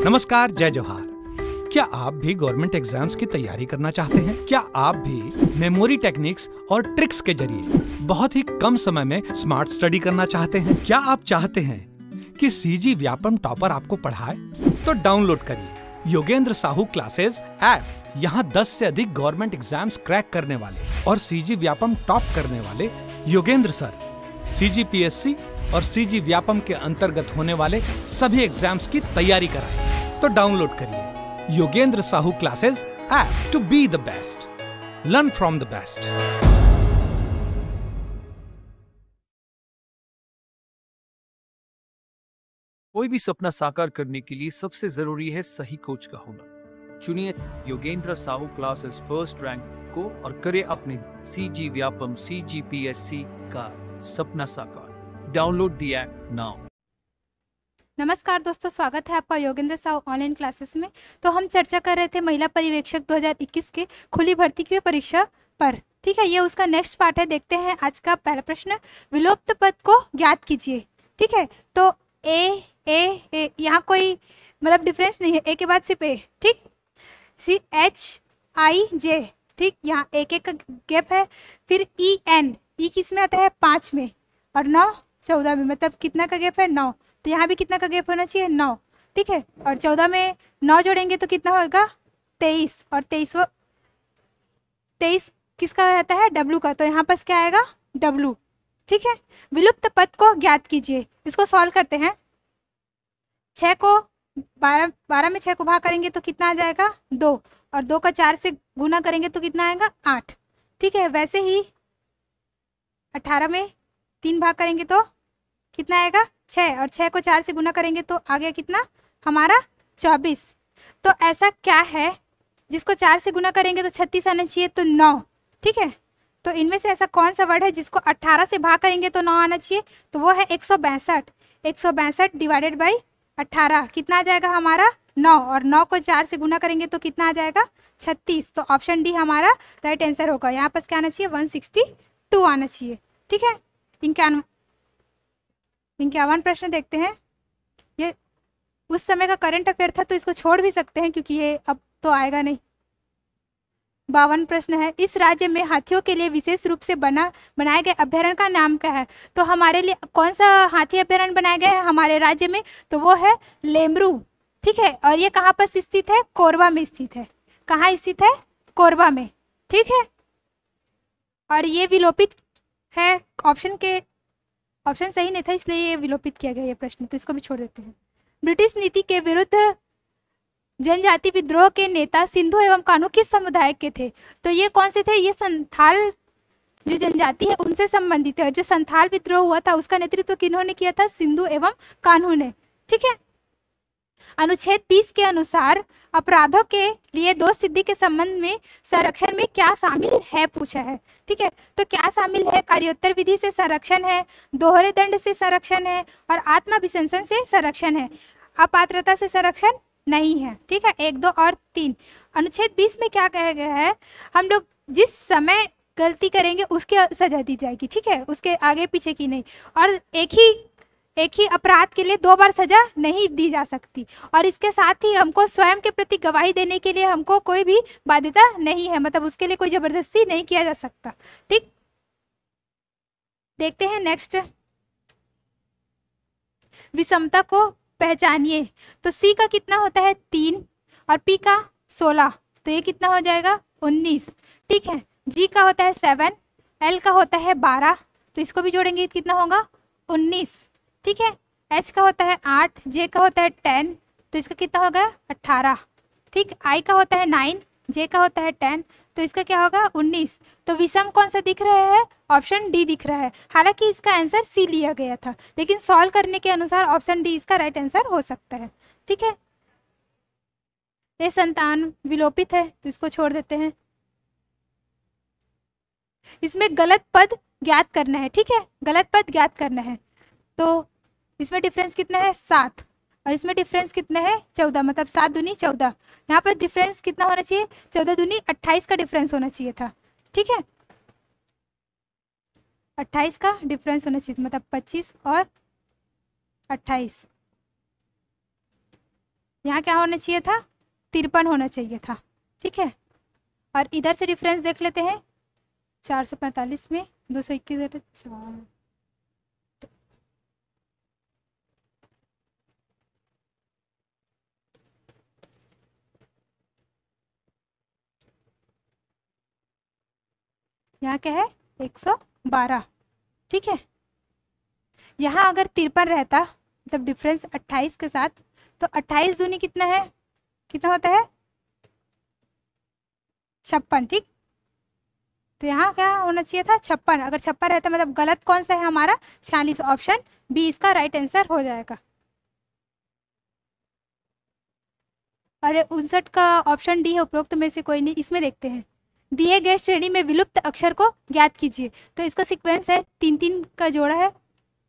नमस्कार, जय जोहार। क्या आप भी गवर्नमेंट एग्जाम्स की तैयारी करना चाहते हैं? क्या आप भी मेमोरी टेक्निक्स और ट्रिक्स के जरिए बहुत ही कम समय में स्मार्ट स्टडी करना चाहते हैं? क्या आप चाहते हैं कि सीजी व्यापम टॉपर आपको पढ़ाए? तो डाउनलोड करिए योगेंद्र साहू क्लासेस ऐप। यहाँ 10 से अधिक गवर्नमेंट एग्जाम्स क्रैक करने वाले और सीजी व्यापम टॉप करने वाले योगेंद्र सर सीजीपीएससी और सीजी व्यापम के अंतर्गत होने वाले सभी एग्जाम्स की तैयारी कराएं। तो डाउनलोड करिए Yogendra Sahu classes app to be the best, learn from the best. कोई भी सपना साकार करने के लिए सबसे जरूरी है सही कोच का होना। चुनिए Yogendra Sahu classes first rank को और करें अपने सीजी व्यापम सीजीपीएससी का सपना साकार। Download the app now. नमस्कार दोस्तों, स्वागत है आपका योगेंद्र साहू ऑनलाइन क्लासेस में। तो हम चर्चा कर रहे थे महिला पर्यवेक्षक 2021 के खुली भर्ती की परीक्षा पर। ठीक है, ये उसका नेक्स्ट पार्ट है। देखते हैं आज का पहला प्रश्न, विलोप्त पद को ज्ञात कीजिए। ठीक है, तो ए यहाँ कोई मतलब डिफरेंस नहीं है, ए के बाद सिर्फ ए। ठीक, CHIJ, ठीक, यहाँ एक एक का गैप है। फिर EN, ई किस में आता है? 5 में, और 9 14 में, मतलब कितना का गैप है? 9। तो यहाँ भी कितना का गैप होना चाहिए? 9। ठीक है, और 14 में 9 जोड़ेंगे तो कितना होगा? 23, और 23 किसका रहता है? W का, तो यहाँ पर क्या आएगा? W। ठीक है, विलुप्त पद को ज्ञात कीजिए। इसको सॉल्व करते हैं। 6 को 12 में 6 को भाग करेंगे तो कितना आ जाएगा? 2, और 2 का 4 से गुना करेंगे तो कितना आएगा? 8। ठीक है, वैसे ही 18 में 3 भाग करेंगे तो कितना आएगा? 6, और 6 को 4 से गुना करेंगे तो आ गया कितना हमारा? 24। तो ऐसा क्या है जिसको 4 से गुना करेंगे तो 36 आना चाहिए? तो 9। ठीक है, तो इनमें से ऐसा कौन सा वर्ड है जिसको 18 से भाग करेंगे तो 9 आना चाहिए? तो वो है 162। 162 डिवाइडेड बाई 18 कितना आ जाएगा हमारा? 9, और 9 को 4 से गुना करेंगे तो कितना आ जाएगा? 36। तो ऑप्शन डी हमारा राइट आंसर होगा। यहाँ पर क्या आना चाहिए? 162 आना चाहिए। ठीक है, 51 प्रश्न देखते हैं। ये उस समय का करंट अफेयर था तो इसको छोड़ भी सकते हैं क्योंकि ये अब तो आएगा नहीं। 52 प्रश्न है, इस राज्य में हाथियों के लिए विशेष रूप से बनाए गए अभ्यारण्य का नाम क्या है? तो हमारे लिए कौन सा हाथी अभ्यारण्य बनाया गया है हमारे राज्य में? तो वो है लेमरू। ठीक है, और ये कहाँ पर स्थित है? कोरबा में स्थित है। कहाँ स्थित है? कोरबा में। ठीक है, और ये विलोपित है। ऑप्शन सही नहीं था इसलिए ये विलोपित किया गया ये प्रश्न, तो इसको भी छोड़ देते हैं। ब्रिटिश नीति के विरुद्ध जनजाति विद्रोह के नेता सिंधु एवं कान्हू किस समुदाय के थे? तो ये कौन से थे? ये संथाल जो जनजाति है उनसे संबंधित है। जो संथाल विद्रोह हुआ था उसका नेतृत्व किन्होंने किया था? सिंधु एवं कान्हू ने। ठीक है, अनुच्छेद 20 के अनुसार अपराधों के लिए दोष सिद्धि के संबंध में संरक्षण में क्या शामिल है पूछा है। ठीक है, तो क्या शामिल है? कार्योत्तर विधि से संरक्षण है, दोहरे दंड से संरक्षण है, और आत्माभिशंसन से संरक्षण है। अपात्रता से संरक्षण नहीं है। ठीक है, 1, 2 और 3। अनुच्छेद 20 में क्या कहा गया है? हम लोग जिस समय गलती करेंगे उसकी सजा दी जाएगी। ठीक है, उसके आगे पीछे की नहीं, और एक ही अपराध के लिए 2 बार सजा नहीं दी जा सकती। और इसके साथ ही हमको स्वयं के प्रति गवाही देने के लिए हमको कोई भी बाध्यता नहीं है, मतलब उसके लिए कोई जबरदस्ती नहीं किया जा सकता। ठीक, देखते हैं नेक्स्ट, विषमता को पहचानिए। तो C का कितना होता है? 3, और P का 16, तो ये कितना हो जाएगा? 19। ठीक है, G का होता है 7, L का होता है 12, तो इसको भी जोड़ेंगे तो कितना होगा? 19। ठीक है, H का होता है 8, J का होता है 10, तो इसका कितना होगा? 18। ठीक, I का होता है 9, J का होता है 10, तो इसका क्या होगा? 19। तो विषम कौन सा दिख रहा है? ऑप्शन डी दिख रहा है। हालांकि इसका आंसर सी लिया गया था, लेकिन सॉल्व करने के अनुसार ऑप्शन डी इसका राइट आंसर हो सकता है। ठीक है, ये संतान विलोपित है तो इसको छोड़ देते हैं। इसमें गलत पद ज्ञात करना है। ठीक है, गलत पद ज्ञात करना है। तो इसमें डिफरेंस कितना है? 7, और इसमें डिफरेंस कितना है? 14, मतलब 7 दूनी 14। यहाँ पर डिफरेंस कितना होना चाहिए? 14 दूनी 28 का डिफरेंस होना चाहिए था। ठीक है, 28 का डिफरेंस होना चाहिए, मतलब 25 और 28। यहाँ क्या होना चाहिए था, 53 होना चाहिए था, ठीक है। और इधर से डिफरेंस देख लेते हैं, 445 में 221 4, यहाँ क्या है 112, ठीक है। यहाँ अगर 53 रहता मतलब डिफरेंस 28 के साथ, तो 28 दूनी कितना है, कितना होता है 56, ठीक। तो यहाँ क्या होना चाहिए था 56, अगर 56 रहता मतलब गलत कौन सा है हमारा 46, ऑप्शन बी इसका राइट आंसर हो जाएगा। अरे 59 का ऑप्शन डी है, उपरोक्त में से कोई नहीं। इसमें देखते हैं, दिए गए श्रेणी में विलुप्त अक्षर को ज्ञात कीजिए। तो इसका सीक्वेंस है 3-3 का जोड़ा है,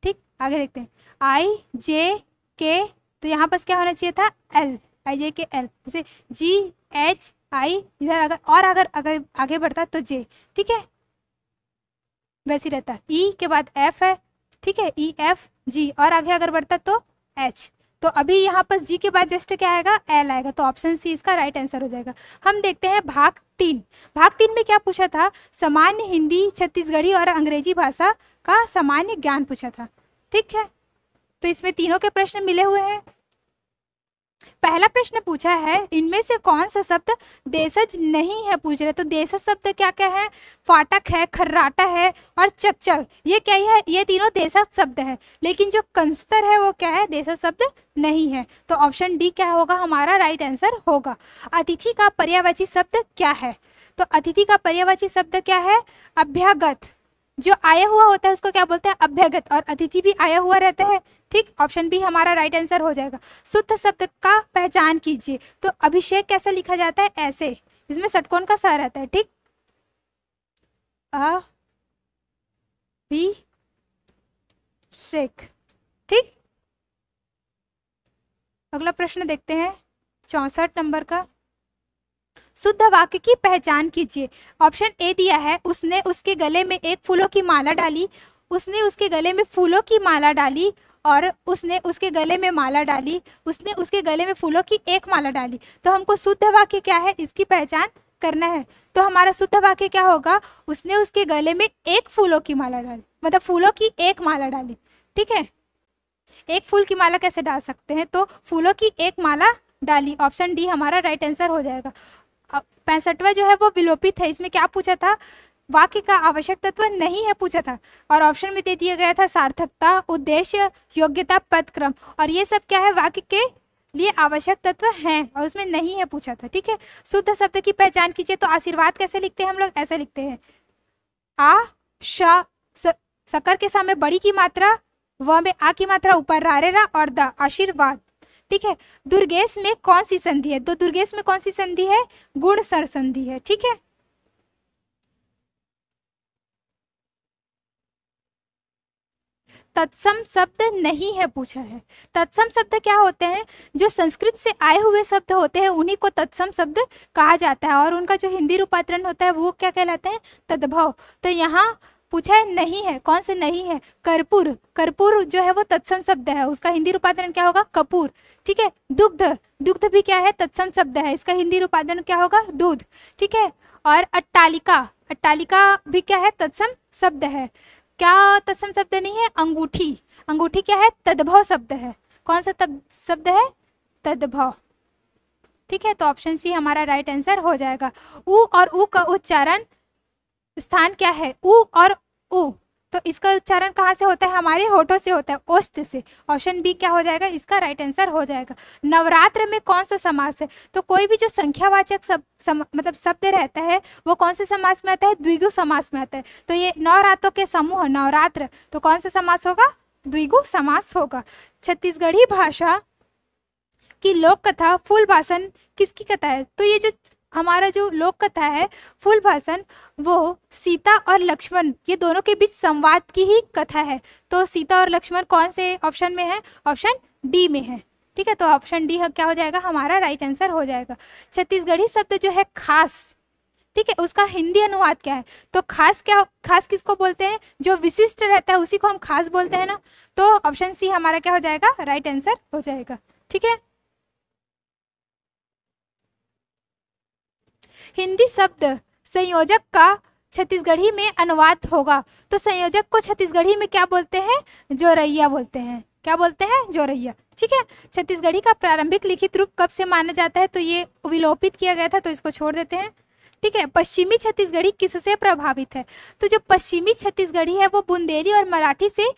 ठीक। आगे देखते हैं, आई जे के, तो यहाँ पर क्या होना चाहिए था एल, आई जे के एल, जैसे जी एच आई, इधर अगर आगे बढ़ता तो जे, ठीक है, वैसे ही रहता। ई के बाद एफ है, ठीक है, ई एफ जी, और आगे अगर बढ़ता तो एच। तो अभी यहाँ पर जी के बाद जस्ट क्या आएगा, एल आएगा, तो ऑप्शन सी इसका राइट आंसर हो जाएगा। हम देखते हैं भाग 3। भाग 3 में क्या पूछा था, सामान्य हिंदी, छत्तीसगढ़ी और अंग्रेजी भाषा का सामान्य ज्ञान पूछा था, ठीक है। तो इसमें तीनों के प्रश्न मिले हुए हैं। पहला प्रश्न पूछा है, इनमें से कौन सा शब्द देशज नहीं है, पूछ रहे। तो देशज शब्द क्या क्या है, फाटक है, खर्राटा है और चकचक, ये क्या है, ये तीनों देशज शब्द है। लेकिन जो कंस्तर है वो क्या है, देशज शब्द नहीं है। तो ऑप्शन डी क्या होगा हमारा राइट आंसर होगा। अतिथि का पर्यायवाची शब्द क्या है, तो अतिथि का पर्यायवाची शब्द क्या है, अभ्यागत। जो आया हुआ होता है उसको क्या बोलते हैं, अभ्यागत, और अतिथि भी आया हुआ रहता है, ठीक। ऑप्शन बी हमारा राइट आंसर हो जाएगा। शुद्ध शब्द का पहचान कीजिए। तो अभिषेक कैसे लिखा जाता है, ऐसे, इसमें षटकोण का सा रहता है, ठीक। अभिषेक, ठीक। अगला प्रश्न देखते हैं 64 नंबर का, शुद्ध वाक्य की पहचान कीजिए। ऑप्शन ए दिया है, उसने उसके गले में एक फूलों की माला डाली, उसने उसके गले में फूलों की माला डाली, और उसने उसके गले में माला डाली, उसने उसके गले में फूलों की एक माला डाली। तो हमको शुद्ध वाक्य क्या है इसकी पहचान करना है। तो हमारा शुद्ध वाक्य क्या होगा, उसने उसके गले में एक फूलों की माला डाली, मतलब फूलों की एक माला डाली, ठीक है। एक फूल की माला कैसे डाल सकते हैं, तो फूलों की एक माला डाली, ऑप्शन डी हमारा राइट आंसर हो जाएगा। 65वां जो है वो विलोपित है। इसमें क्या पूछा था, वाक्य का आवश्यक तत्व नहीं है पूछा था, और ऑप्शन में दे दिया गया था सार्थकता, उद्देश्य, योग्यता, पदक्रम, और ये सब क्या है वाक्य के लिए आवश्यक तत्व हैं, और उसमें नहीं है पूछा था, ठीक है। शुद्ध शब्द की पहचान कीजिए। तो आशीर्वाद कैसे लिखते हैं हम लोग, ऐसे लिखते हैं, आ श सकर के सामने बड़ी की मात्रा, व में आ की मात्रा ऊपर, रारे रा और द, आशीर्वाद, ठीक है। दुर्गेश में कौन सी संधि है, तो दुर्गेश में कौन सी संधि है, गुण सर संधि है, ठीक है। तत्सम शब्द नहीं है पूछा है। तत्सम शब्द क्या होते हैं, जो संस्कृत से आए हुए शब्द होते हैं उन्हीं को तत्सम शब्द कहा जाता है, और उनका जो हिंदी रूपांतरण होता है वो क्या कहलाते हैं, तद्भव। तो यहाँ पूछा है नहीं है, कौन से नहीं है, कर्पूर, कर्पूर जो है वो तत्सम शब्द है, उसका हिंदी रूपांतरण क्या होगा, कपूर, ठीक है। दुग्ध, दुग्ध भी क्या है, तत्सम शब्द है, इसका हिंदी रूपांतरण क्या होगा, दूध, ठीक है। और अट्टालिका, अट्टालिका भी क्या है, तत्सम शब्द है। क्या तत्सम शब्द नहीं है, अंगूठी, अंगूठी क्या है, तद्भव शब्द है। कौन सा शब्द है, तद्भव, ठीक है। तो ऑप्शन सी हमारा राइट आंसर हो जाएगा। उ और उ का उच्चारण स्थान क्या है, उ और उ, तो इसका उच्चारण कहाँ से होता है, हमारे होठों से होता है, ओष्ठ से। ऑप्शन बी क्या हो जाएगा, इसका राइट आंसर हो जाएगा। नवरात्र में कौन सा समास है, तो कोई भी जो संख्यावाचक मतलब शब्द रहता है वो कौन से समास में आता है, द्विगु समास में आता है। तो ये 9 रातों के समूह नवरात्र, तो कौन सा समास होगा, द्विगु समास होगा। छत्तीसगढ़ी भाषा की लोक कथा फूल भाषण किसकी कथा है, तो ये जो हमारा जो लोक कथा है फूल भाषण, वो सीता और लक्ष्मण ये दोनों के बीच संवाद की ही कथा है। तो सीता और लक्ष्मण कौन से ऑप्शन में है, ऑप्शन डी में है, ठीक है। तो ऑप्शन डी क्या हो जाएगा, हमारा राइट आंसर हो जाएगा। छत्तीसगढ़ी शब्द जो है खास, ठीक है, उसका हिंदी अनुवाद क्या है, तो खास क्या, खास किसको बोलते हैं, जो विशिष्ट रहता है उसी को हम खास बोलते हैं ना। तो ऑप्शन सी हमारा क्या हो जाएगा, राइट आंसर हो जाएगा, ठीक है। हिंदी शब्द संयोजक का छत्तीसगढ़ी में अनुवाद होगा। तो संयोजक को छत्तीसगढ़ी में क्या बोलते हैं? जोरैया बोलते हैं। क्या बोलते हैं? जोरैया। ठीक है। छत्तीसगढ़ी का प्रारंभिक लिखित रूप कब से माना जाता है? तो ये विलोपित किया गया था, तो इसको छोड़ देते हैं। ठीक है। पश्चिमी छत्तीसगढ़ी किससे प्रभावित है? तो जो पश्चिमी छत्तीसगढ़ी है वो बुंदेली और मराठी से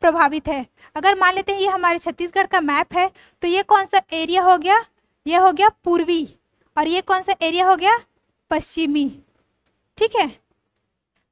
प्रभावित है। अगर मान लेते हैं ये हमारे छत्तीसगढ़ का मैप है, तो ये कौन सा एरिया हो गया? ये हो गया पूर्वी, और ये कौन सा एरिया हो गया? पश्चिमी। ठीक है।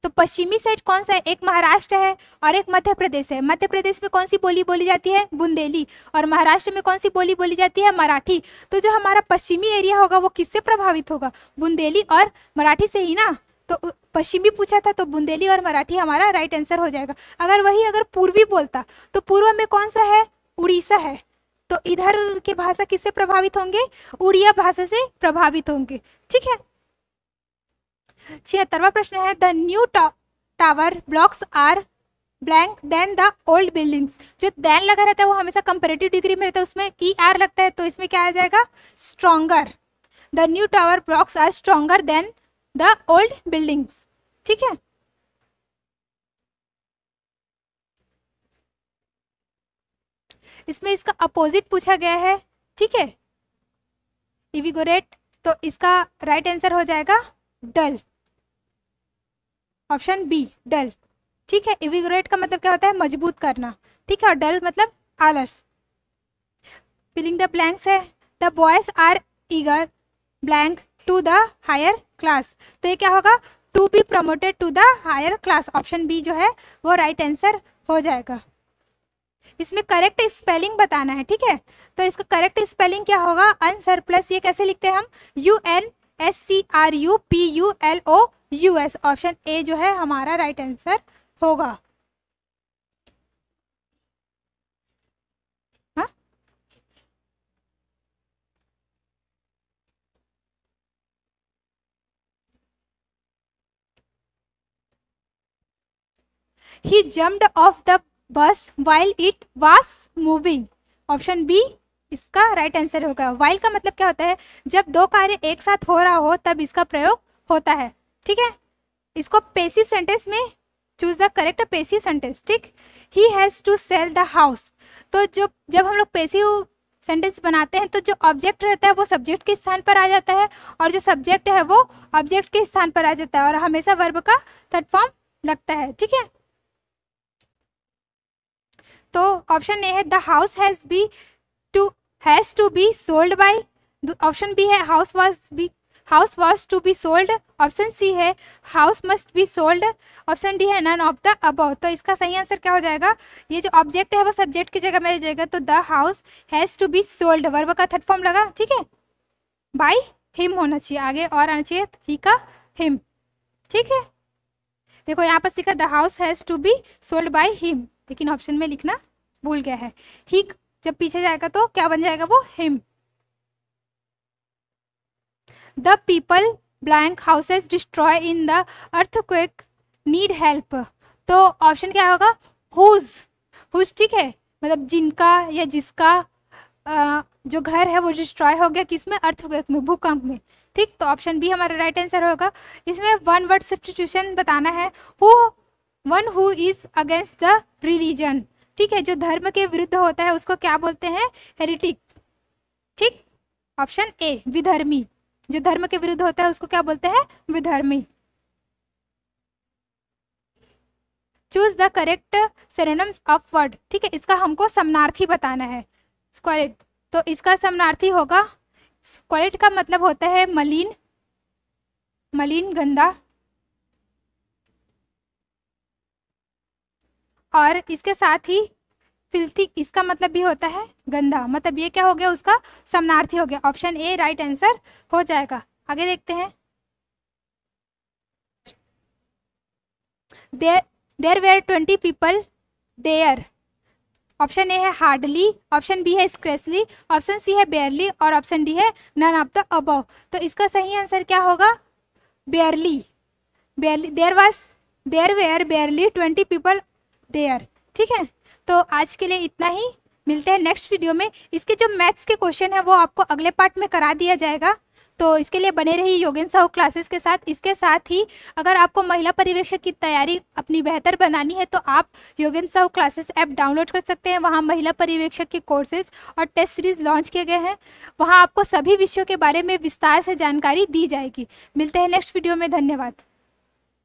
तो पश्चिमी साइड कौन सा है? एक महाराष्ट्र है और एक मध्य प्रदेश है। मध्य प्रदेश में कौन सी बोली बोली जाती है? बुंदेली। और महाराष्ट्र में कौन सी बोली बोली जाती है? मराठी। तो जो हमारा पश्चिमी एरिया होगा वो किससे प्रभावित होगा? बुंदेली और मराठी से ही ना। तो पश्चिमी पूछा था, तो बुंदेली और मराठी हमारा राइट आंसर हो जाएगा। अगर पूर्वी बोलता तो पूर्व में कौन सा है? उड़ीसा है। तो इधर की भाषा किससे प्रभावित होंगे? उड़िया भाषा से प्रभावित होंगे। ठीक है। 76वां प्रश्न है, the new tower blocks are blank than the old buildings. जो देन लगा रहता है वो हमेशा कंपैरेटिव डिग्री में रहता है, उसमें ई आर लगता है, तो इसमें क्या आ जाएगा? Stronger. The new tower blocks are stronger than the old buildings. ठीक है। इसमें इसका अपोजिट पूछा गया है। ठीक है। इविगोरेट, तो इसका राइट आंसर हो जाएगा डल, ऑप्शन बी डल। ठीक है। इविगोरेट का मतलब क्या होता है? मजबूत करना। ठीक है। और डल मतलब आलस। फिलिंग द ब्लैंक्स है, the boys are eager blank to the higher class. तो ये क्या होगा? To be promoted to the higher class. Option B जो है वो राइट आंसर हो जाएगा। इसमें करेक्ट स्पेलिंग बताना है। ठीक है। तो इसका करेक्ट स्पेलिंग क्या होगा? अनसरप्लस, ये कैसे लिखते हैं हम? UNSCRUPULOUS। ऑप्शन ए जो है हमारा राइट आंसर होगा। हाँ? He jumped off the bus while it was moving। Option B इसका राइट आंसर होगा। वाइल का मतलब क्या होता है? जब दो कार्य एक साथ हो रहा हो तब इसका प्रयोग होता है। ठीक है। इसको पैसिव सेंटेंस में choose the correct passive sentence. ठीक। He has to sell the house. तो जब हम लोग पैसिव सेंटेंस बनाते हैं तो जो ऑब्जेक्ट रहता है वो सब्जेक्ट के स्थान पर आ जाता है, और जो सब्जेक्ट है वो ऑब्जेक्ट के स्थान पर आ जाता है, और हमेशा वर्ब का थर्ड फॉर्म लगता है। ठीक है। तो ऑप्शन ए है the house has to be sold by. Option B है house was to be sold. Option C है house must be sold. Option D है नन ऑफ द अबव। तो इसका सही आंसर क्या हो जाएगा? ये जो ऑब्जेक्ट है वो सब्जेक्ट की जगह में आ जाएगा, तो the house has to be sold verb का थर्ड फॉर्म लगा। ठीक है। बाय हिम होना चाहिए, आगे और आना चाहिए ही का हिम। ठीक है। देखो यहाँ पर लिखा the house has to be sold by him, लेकिन ऑप्शन में लिखना भूल गया है। ही जब पीछे जाएगा तो क्या बन जाएगा? वो him. The people blank houses destroy in the earthquake need help. तो ऑप्शन क्या होगा? हुज। ठीक है। मतलब जिनका या जिसका जो घर है वो डिस्ट्रॉय हो गया, किसमें? अर्थक्वेक में, भूकंप में। ठीक। तो ऑप्शन बी हमारा राइट आंसर होगा। इसमें वन वर्ड सब्स्टिट्यूशन बताना है। One who is against the religion. ठीक है। जो धर्म के विरुद्ध होता है उसको क्या बोलते हैं? हेरिटिक। ठीक। ऑप्शन ए विधर्मी। जो धर्म के विरुद्ध होता है उसको क्या बोलते हैं? विधर्मी। Choose the correct synonyms of word. ठीक है। इसका हमको समानार्थी बताना है। स्क्वालिट, तो इसका समानार्थी होगा, स्क्वालिट का मतलब होता है मलिन, गंदा, और इसके साथ ही फिल्थी इसका मतलब भी होता है गंदा। मतलब ये क्या हो गया? उसका समानार्थी हो गया। ऑप्शन ए राइट आंसर हो जाएगा। आगे देखते हैं। There were 20 people there. Option A है हार्डली, ऑप्शन बी है स्क्रेसली, ऑप्शन सी है बेयरली, और ऑप्शन डी है नन ऑफ द अबव। तो इसका सही आंसर क्या होगा? Barely. There were barely 20 people there. ठीक है। तो आज के लिए इतना ही, मिलते हैं नेक्स्ट वीडियो में। इसके जो मैथ्स के क्वेश्चन है वो आपको अगले पार्ट में करा दिया जाएगा। तो इसके लिए बने रही योगेंद्र साहू क्लासेस के साथ। इसके साथ ही अगर आपको महिला पर्यवेक्षक की तैयारी अपनी बेहतर बनानी है तो आप Yogendra Sahu classes app download कर सकते हैं। वहाँ महिला पर्यवेक्षक के कोर्सेज और टेस्ट सीरीज लॉन्च किए गए हैं। वहाँ आपको सभी विषयों के बारे में विस्तार से जानकारी दी जाएगी। मिलते हैं नेक्स्ट वीडियो में। धन्यवाद।